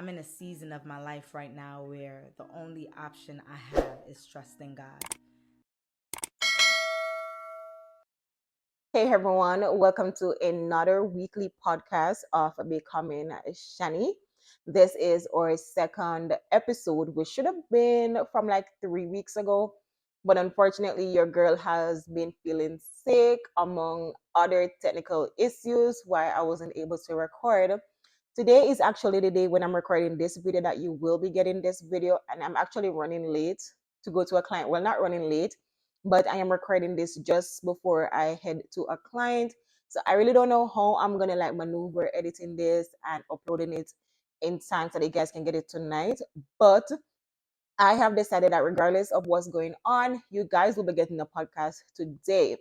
I'm in a season of my life right now where the only option I have is trusting God. Hey everyone, welcome to another weekly podcast of Becoming Shani. This is our second episode, which should have been from like 3 weeks ago, but unfortunately, your girl has been feeling sick among other technical issues why I wasn't able to record. Today is actually the day when I'm recording this video that you will be getting this video, and I'm actually running late to go to a client. Well, not running late, but I am recording this just before I head to a client. So I really don't know how I'm gonna like maneuver editing this and uploading it in time so that you guys can get it tonight. But I have decided that regardless of what's going on, you guys will be getting a podcast today.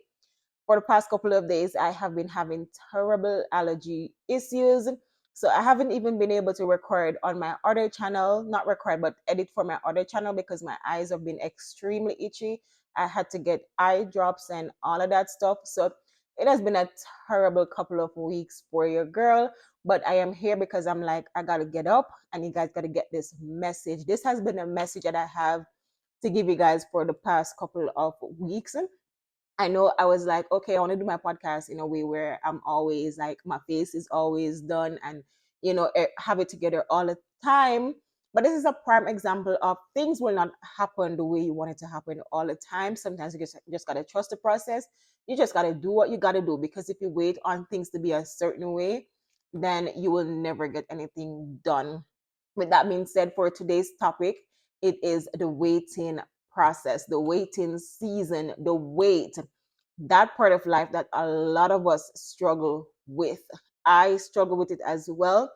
For the past couple of days, I have been having terrible allergy issues. So I haven't even been able to record on my other channel, not record, but edit for my other channel because my eyes have been extremely itchy. I had to get eye drops and all of that stuff. So it has been a terrible couple of weeks for your girl. But I am here because I'm like, I got to get up and you guys got to get this message. This has been a message that I have to give you guys for the past couple of weeks. I know I was like, okay, I want to do my podcast in a way where I'm always like, my face is always done and, have it together all the time. But this is a prime example of things will not happen the way you want it to happen all the time. Sometimes you just got to trust the process. You just got to do what you got to do because if you wait on things to be a certain way, then you will never get anything done. With that being said, for today's topic, it is the waiting process, the waiting season, the wait, that part of life that a lot of us struggle with. I struggle with it as well.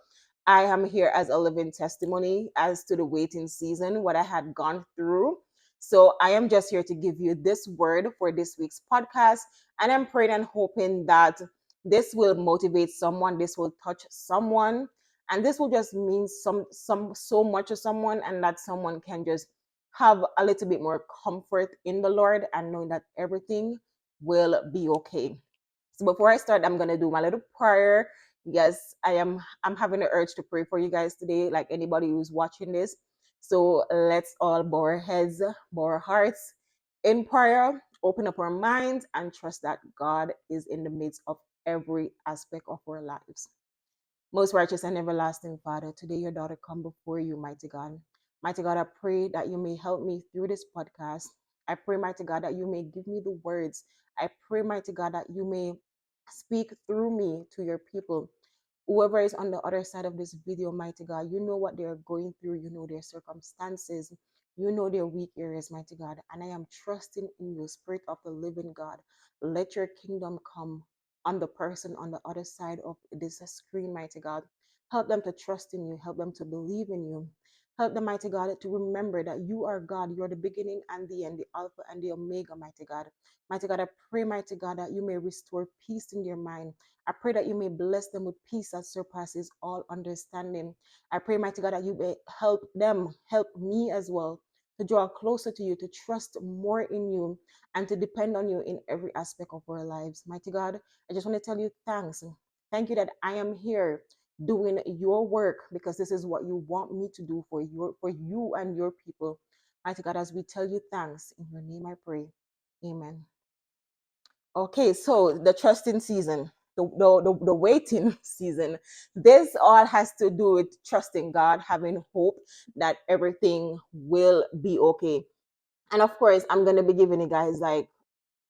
I am here as a living testimony as to the waiting season, what I had gone through. So I am just here to give you this word for this week's podcast. And I'm praying and hoping that this will motivate someone, this will touch someone, and this will just mean some so much to someone, and that someone can just have a little bit more comfort in the Lord and knowing that everything will be okay. So before I start, I'm gonna do my little prayer. Yes, I'm having the urge to pray for you guys today, like anybody who's watching this. So let's all bow our heads, bow our hearts in prayer, open up our minds, and trust that God is in the midst of every aspect of our lives. Most righteous and everlasting Father, today your daughter come before you, mighty God. Mighty God, I pray that you may help me through this podcast. I pray, mighty God, that you may give me the words. I pray, mighty God, that you may speak through me to your people. Whoever is on the other side of this video, mighty God, you know what they're going through. You know their circumstances. You know their weak areas, mighty God. And I am trusting in you, Spirit of the living God. Let your kingdom come on the person on the other side of this screen, mighty God. Help them to trust in you. Help them to believe in you. Help the mighty God to remember that you are God. You are the beginning and the end, the Alpha and the Omega, mighty God. Mighty God, I pray, mighty God, that you may restore peace in their mind. I pray that you may bless them with peace that surpasses all understanding. I pray, mighty God, that you may help them, help me as well, to draw closer to you, to trust more in you, and to depend on you in every aspect of our lives. Mighty God, I just want to tell you thanks. Thank you that I am here doing your work because this is what you want me to do for you and your people. Mighty God, as we tell you thanks, in your name I pray. Amen. Okay, so the trusting season, the waiting season, this all has to do with trusting God, having hope that everything will be okay. And of course, I'm going to be giving you guys like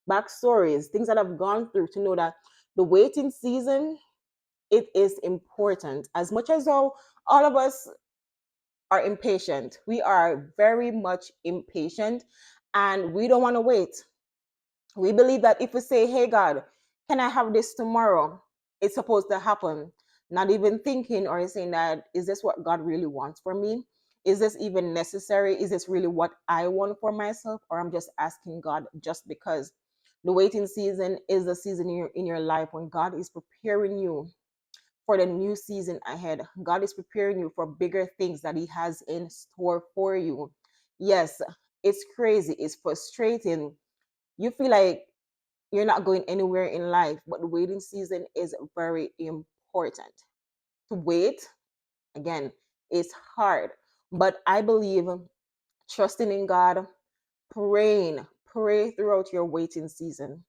backstories, things that I've gone through to know that the waiting season, it is important. As much as though all of us are impatient, we are very much impatient and we don't want to wait. We believe that if we say, hey, God, can I have this tomorrow? It's supposed to happen. Not even thinking or saying that, is this what God really wants for me? Is this even necessary? Is this really what I want for myself? Or I'm just asking God just because. The waiting season is the season in your life when God is preparing you for the new season ahead. God is preparing you for bigger things that He has in store for you. Yes, it's crazy, it's frustrating. You feel like you're not going anywhere in life, but the waiting season is very important. To wait, again, is hard. But I believe trusting in God, praying, pray throughout your waiting season.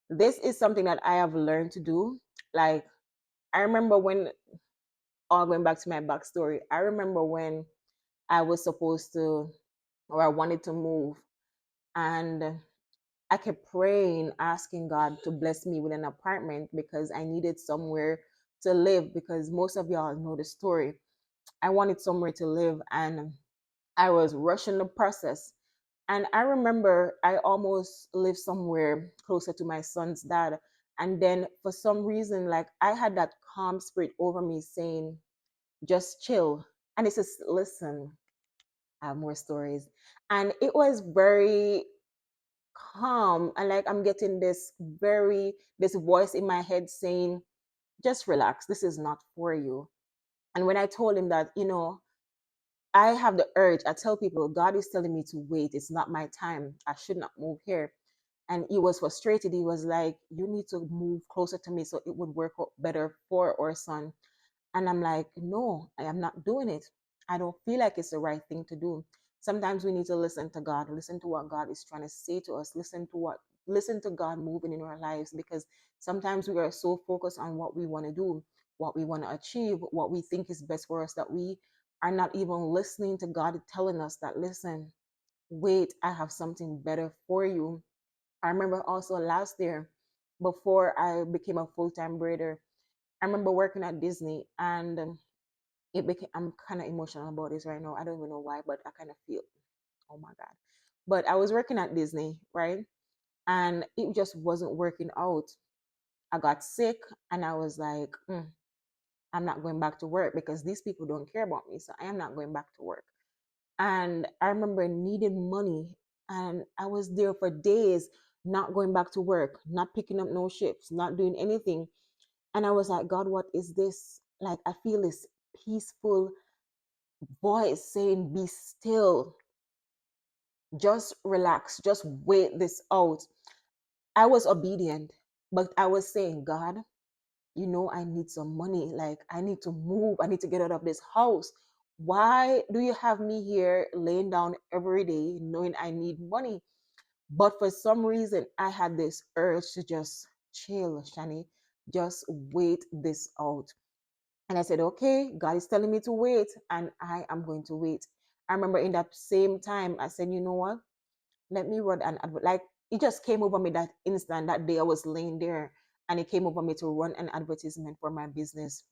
This is something that I have learned to do. Like, I remember when, all going back to my backstory, I remember when I was supposed to, or I wanted to move, and I kept praying, asking God to bless me with an apartment because I needed somewhere to live. Because most of y'all know the story. I wanted somewhere to live, and I was rushing the process. And I remember I almost lived somewhere closer to my son's dad. And then for some reason, like I had that calm spirit over me saying, just chill. And it says, listen, I have more stories. And it was very calm. And like I'm getting this voice in my head saying, just relax. This is not for you. And when I told him that, I have the urge, I tell people, God is telling me to wait. It's not my time. I should not move here. And he was frustrated. He was like, you need to move closer to me so it would work out better for our son. And I'm like, no, I am not doing it. I don't feel like it's the right thing to do. Sometimes we need to listen to God, listen to what God is trying to say to us, listen to God moving in our lives, because sometimes we are so focused on what we want to do, what we want to achieve, what we think is best for us, that we are not even listening to God telling us that, listen, wait, I have something better for you. I remember also last year, before I became a full-time braider, I remember working at Disney, and it became, I'm kind of emotional about this right now. I don't even know why, but I kind of feel, oh my God. But I was working at Disney, right? And it just wasn't working out. I got sick, and I was like, I'm not going back to work because these people don't care about me. So I am not going back to work. And I remember needing money, and I was there for days, not going back to work, not picking up no shifts, not doing anything. And I was like, God, what is this? Like, I feel this peaceful voice saying, be still, just relax, just wait this out. I was obedient, but I was saying, God, I need some money. Like, I need to move. I need to get out of this house. Why do you have me here laying down every day knowing I need money? But for some reason, I had this urge to just chill, Shani, just wait this out. And I said, okay, God is telling me to wait, and I am going to wait. I remember in that same time, I said, you know what? Let me run an advert. Like, it just came over me that instant, that day I was laying there, and it came over me to run an advertisement for my business,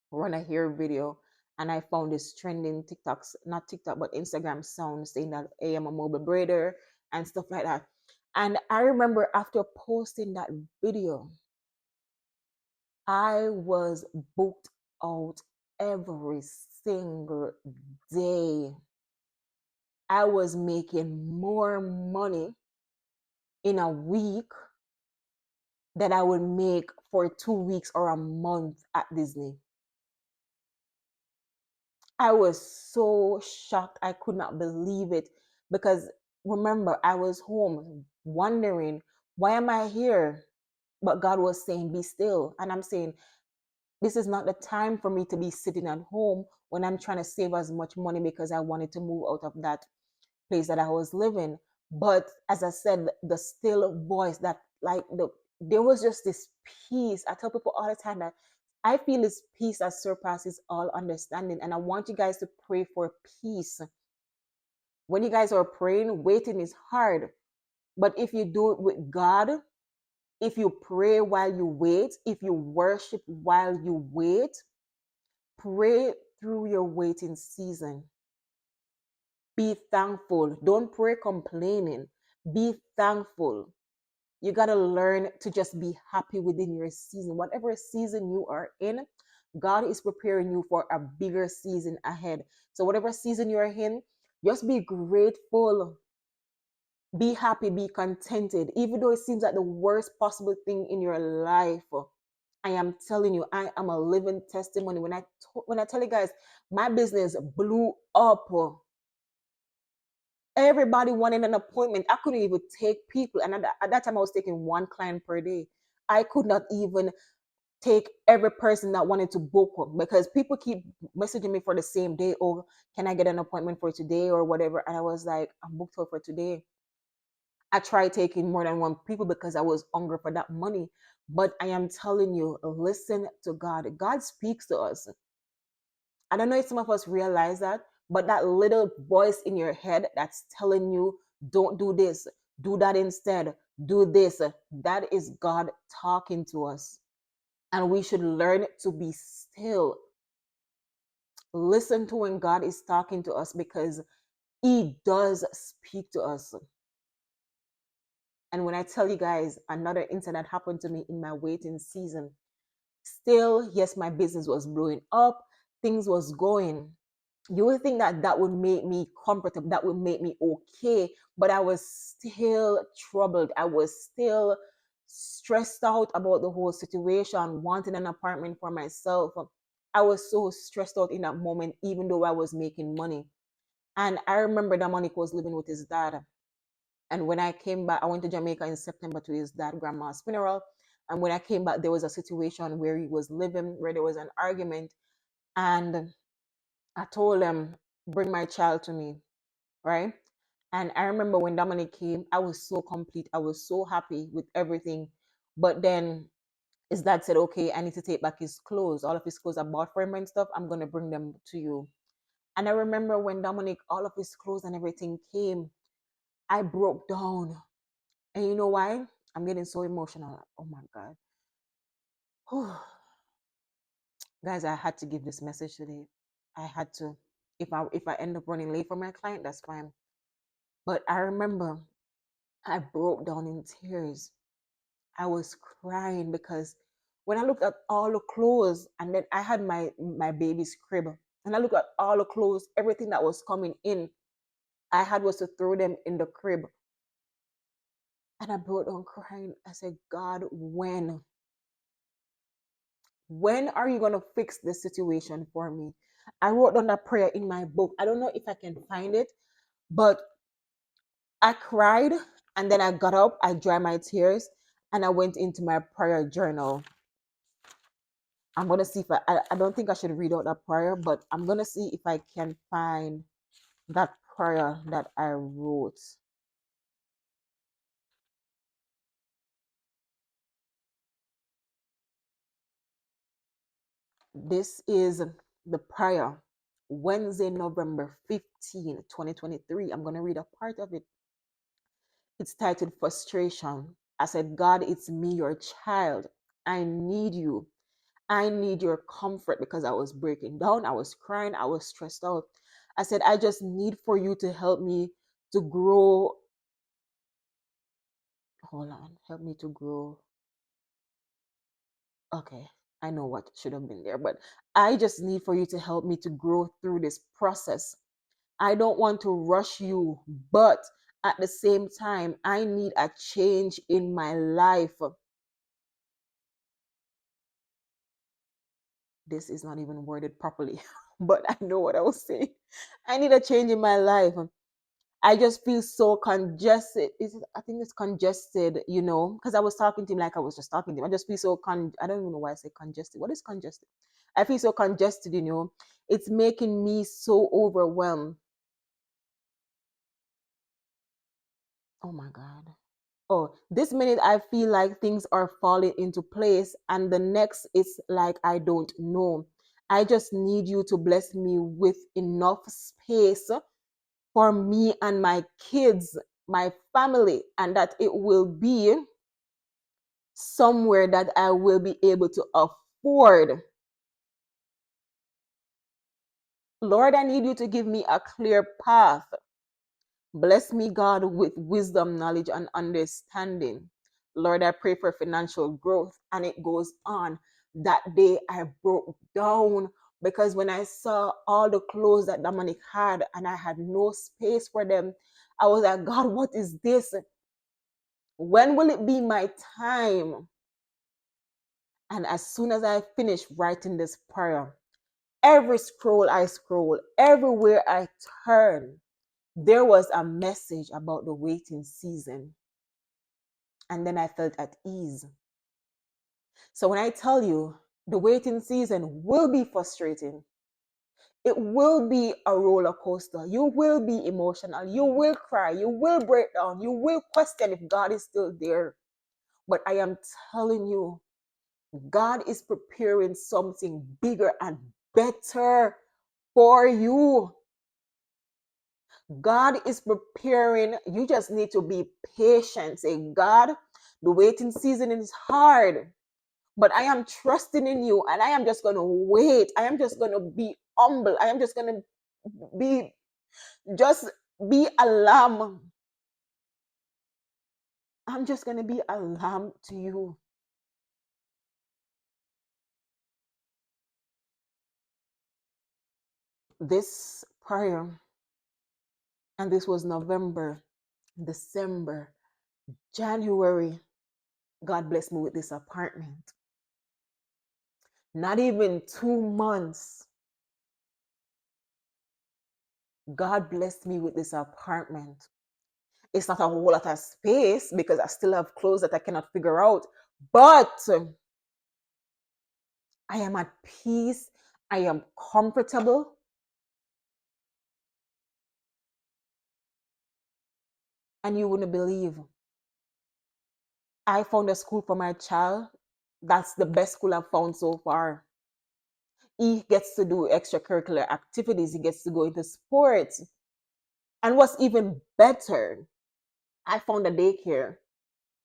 run a hair video. And I found this trending TikToks, not TikTok, but Instagram sound saying that, hey, I'm a mobile braider and stuff like that. And I remember after posting that video, I was booked out every single day. I was making more money in a week that I would make for 2 weeks or a month at Disney. I was so shocked. I could not believe it because remember, I was home wondering, why am I here? But God was saying, be still. And I'm saying, this is not the time for me to be sitting at home when I'm trying to save as much money because I wanted to move out of that place that I was living. But as I said, the still voice that, like, there was just this peace. I tell people all the time that I feel this peace that surpasses all understanding. And I want you guys to pray for peace. When you guys are praying, waiting is hard. But if you do it with God, if you pray while you wait, if you worship while you wait, pray through your waiting season. Be thankful. Don't pray complaining. Be thankful. You got to learn to just be happy within your season. Whatever season you are in, God is preparing you for a bigger season ahead. So, whatever season you're in, just be grateful. Be happy, be contented, even though it seems like the worst possible thing in your life. I am telling you, I am a living testimony. When I tell you guys, my business blew up. Everybody wanted an appointment. I couldn't even take people, and at that time I was taking one client per day. I could not even take every person that wanted to book, because people keep messaging me for the same day. Oh, can I get an appointment for today or whatever? And I was like, I'm booked for today. I tried taking more than one people because I was hungry for that money. But I am telling you, listen to God. God speaks to us. I don't know if some of us realize that, but that little voice in your head that's telling you, don't do this, do that instead, do this, that is God talking to us. And we should learn to be still. Listen to when God is talking to us, because He does speak to us. And when I tell you guys, another incident happened to me in my waiting season. Still, yes, my business was blowing up, things was going. You would think that that would make me comfortable, that would make me okay, but I was still troubled. I was still stressed out about the whole situation, wanting an apartment for myself. I was so stressed out in that moment, even though I was making money. And I remember Dominic was living with his dad. And when I came back, I went to Jamaica in September to his dad grandma's funeral. And when I came back, there was a situation where he was living, where there was an argument. And I told him, bring my child to me, right? And I remember when Dominic came, I was so complete. I was so happy with everything. But then his dad said, okay, I need to take back his clothes. All of his clothes I bought for him and stuff, I'm going to bring them to you. And I remember when Dominic, all of his clothes and everything came, I broke down. And you know why? I'm getting so emotional. Oh my God. Guys, I had to give this message today. I had to. If I end up running late for my client, that's fine. But I remember I broke down in tears. I was crying because when I looked at all the clothes, and then I had my baby's crib, and I looked at all the clothes, everything that was coming in, I had was to throw them in the crib. And I broke down crying. I said, God, when are you going to fix this situation for me? I wrote down that prayer in my book. I don't know if I can find it, but I cried, and then I got up, I dried my tears, and I went into my prayer journal. I'm going to see if I don't think I should read out that prayer, but I'm going to see if I can find that prayer that I wrote. This is the prayer, Wednesday, November 15, 2023. I'm going to read a part of it. It's titled Frustration. I said, God, it's me, your child. I need you. I need your comfort, because I was breaking down. I was crying. I was stressed out. I said, I just need for you to help me to grow. Hold on. Help me to grow. Okay. I know what should have been there, but I just need for you to help me to grow through this process. I don't want to rush you, but at the same time, I need a change in my life. This is not even worded properly, but I know what I was saying. I need a change in my life. I just feel so congested. I think it's congested, because I was talking to him like I was just talking to him. I just feel so I don't even know why I say congested. What is congested? I feel so congested. It's making me so overwhelmed. Oh my God. Oh, this minute I feel like things are falling into place, and the next it's like I don't know. I just need you to bless me with enough space for me and my kids, my family, and that it will be somewhere that I will be able to afford. Lord, I need you to give me a clear path. Bless me, God, with wisdom, knowledge, and understanding. Lord, I pray for financial growth. And it goes on. That day I broke down, because when I saw all the clothes that Dominic had and I had no space for them, I was like, God, what is this? When will it be my time? And as soon as I finished writing this prayer, every scroll I scroll, everywhere I turn, there was a message about the waiting season. And then I felt at ease. So when I tell you the waiting season will be frustrating, it will be a roller coaster. You will be emotional. You will cry. You will break down. You will question if God is still there. But I am telling you, God is preparing something bigger and better for you. God is preparing. You just need to be patient. Say, God, the waiting season is hard, but I am trusting in you and I am just going to wait. I am just going to be humble. I am just going to be, just be a lamb. I'm just going to be a lamb to you. This prayer, and this was November, December, January, God blessed me with this apartment. Not even 2 months, God blessed me with this apartment. It's not a whole lot of space because I still have clothes that I cannot figure out, but I am at peace. I am comfortable. And you wouldn't believe, I found a school for my child. That's the best school I've found so far. He gets to do extracurricular activities. He gets to go into sports. And what's even better, I found a daycare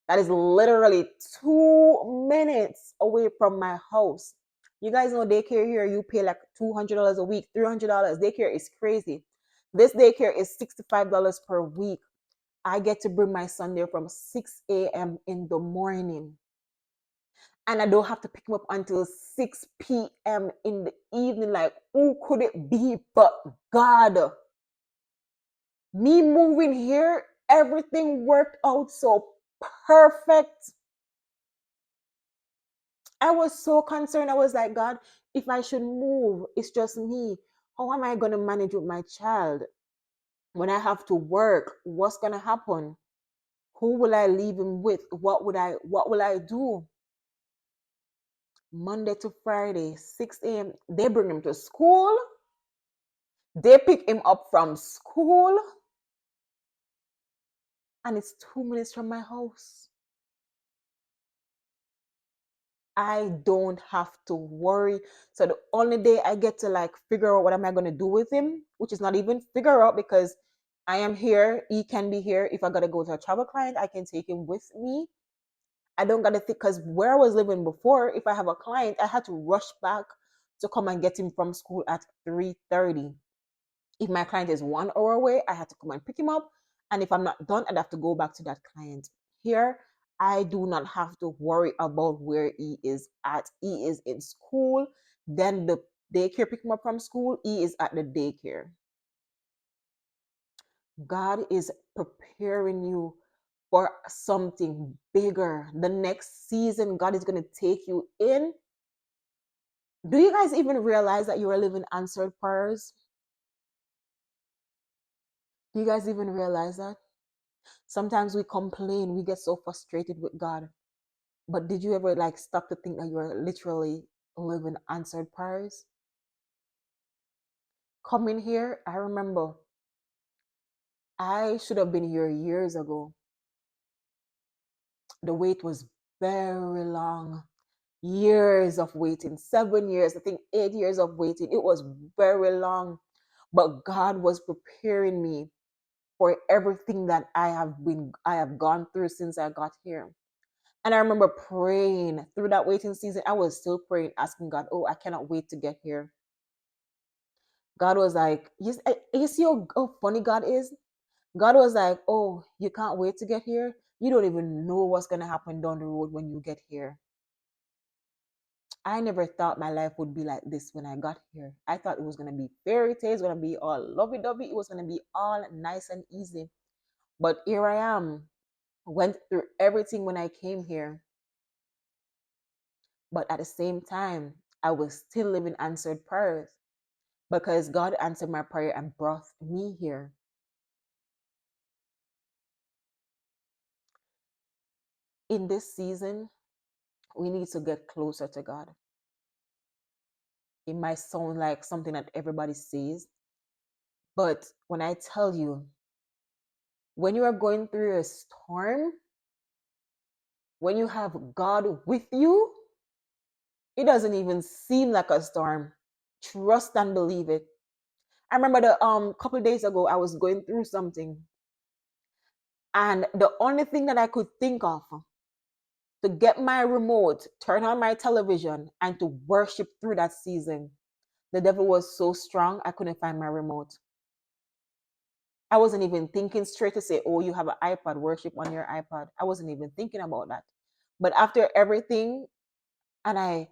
that is literally 2 minutes away from my house. You guys know daycare here, you pay like $200 a week, $300. Daycare is crazy. This daycare is $65 per week. I get to bring my son there from 6 a.m. in the morning. And I don't have to pick him up until 6 p.m. in the evening. Like, who could it be but God? Me moving here, everything worked out so perfect. I was so concerned. I was like, God, if I should move, it's just me. How am I going to manage with my child? When I have to work, what's going to happen? Who will I leave him with? What will I do? Monday to Friday, 6 a.m. They bring him to school. They pick him up from school. And it's 2 minutes from my house. I don't have to worry. So the only day I get to like figure out what am I going to do with him, which is not even figure out because I am here. He can be here. If I got to go to a travel client, I can take him with me. I don't got to think, because where I was living before, if I have a client, I had to rush back to come and get him from school at 3:30. If my client is 1 hour away, I had to come and pick him up. And if I'm not done, I'd have to go back to that client. Here, I do not have to worry about where he is at. He is in school. Then the daycare pick him up from school. He is at the daycare. God is preparing you for something bigger. The next season, God is going to take you in. Do you guys even realize that you are living answered prayers? Do you guys even realize that? Sometimes we complain, we get so frustrated with God. But did you ever like stop to think that you are literally living answered prayers? Coming here, I remember I should have been here years ago. The wait was very long. Years of waiting, 7 years, I think 8 years of waiting. It was very long. But God was preparing me for everything that I have gone through since I got here. And I remember praying through that waiting season. I was still praying, asking God, oh, I cannot wait to get here. God was like, you see how funny God is? God was like, oh, you can't wait to get here? You don't even know what's going to happen down the road when you get here. I never thought my life would be like this when I got here. I thought it was going to be fairy tales, going to be all lovey-dovey. It was going to be all nice and easy. But here I am. Went through everything when I came here. But at the same time, I was still living answered prayers because God answered my prayer and brought me here. In this season, We need to get closer to God. It might sound like something that everybody says, but when I tell you, when you are going through a storm, when you have God with you, it doesn't even seem like a storm. Trust and believe it. I remember the couple of days ago I was going through something, and the only thing that I could think of to get my remote, turn on my television, and to worship through that season, the devil was so strong I couldn't find my remote. I wasn't even thinking straight to say, oh, you have an iPad, worship on your iPad. I wasn't even thinking about that. But after everything, and I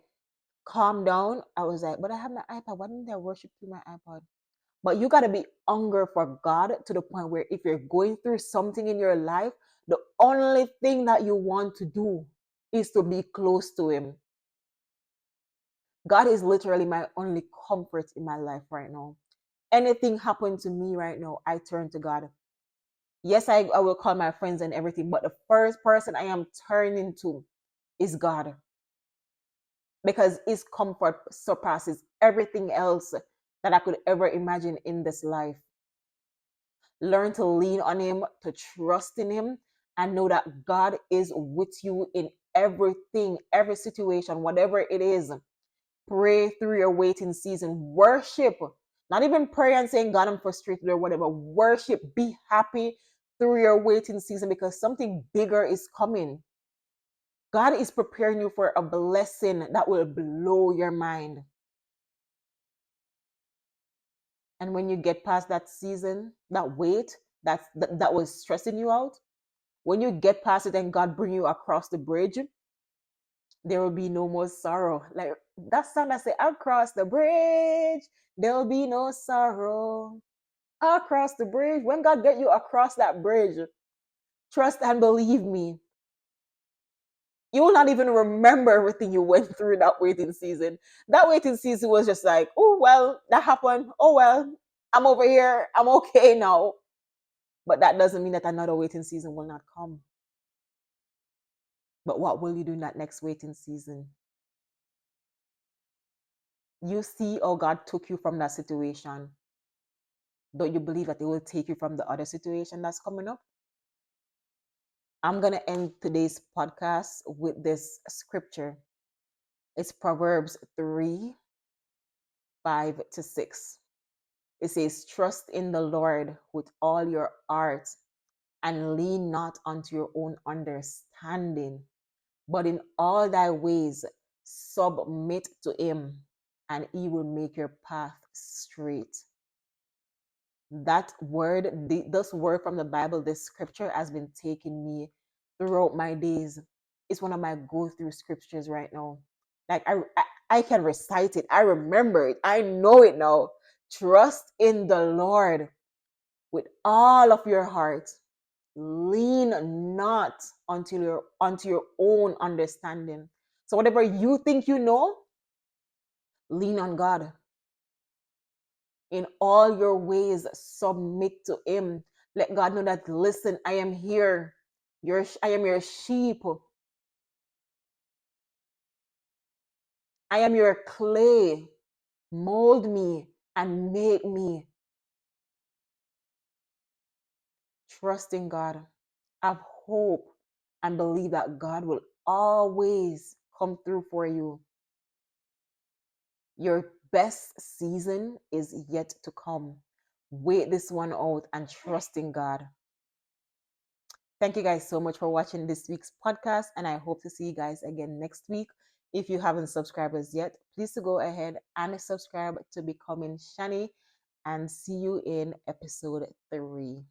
calmed down, I was like, but I have my iPad. Why didn't I worship through my iPad? But you got to be hungry for God to the point where if you're going through something in your life, the only thing that you want to do is to be close to Him. God is literally my only comfort in my life right now. Anything happen to me right now, I turn to God. Yes, I will call my friends and everything, but the first person I am turning to is God, because His comfort surpasses everything else that I could ever imagine in this life. Learn to lean on Him, to trust in Him, and know that God is with you in everything, every situation, whatever it is. Pray through your waiting season. Worship. Not even pray and saying, God, I'm frustrated or whatever. Worship. Be happy through your waiting season, because something bigger is coming. God is preparing you for a blessing that will blow your mind. And when you get past that season, that wait, that was stressing you out, when you get past it and God bring you across the bridge, there will be no more sorrow. Like that song that say, across the bridge, there will be no sorrow. Across the bridge. When God get you across that bridge, trust and believe me, you will not even remember everything you went through that waiting season. That waiting season was just like, oh, well, that happened. Oh, well, I'm over here. I'm okay now. But that doesn't mean that another waiting season will not come. But what will you do in that next waiting season? You see how God took you from that situation. Don't you believe that He will take you from the other situation that's coming up? I'm going to end today's podcast with this scripture. It's Proverbs 3, 5-6. It says, trust in the Lord with all your heart and lean not unto your own understanding, but in all thy ways submit to Him, and He will make your path straight. That word, this word from the Bible, this scripture has been taking me throughout my days. It's one of my go-through scriptures right now. Like I can recite it. I remember it. I know it now. Trust in the Lord with all of your heart. Lean not unto your own understanding. So whatever you think you know, lean on God. In all your ways, submit to Him. Let God know that, listen, I am here. I am your sheep. I am your clay. Mold me and make me. Trust in God. Have hope and believe that God will always come through for you. Your best season is yet to come. Wait this one out and trust in God. Thank you guys so much for watching this week's podcast, and I hope to see you guys again next week. If you haven't subscribed as yet, please go ahead and subscribe to Becoming Shani, and see you in episode 3.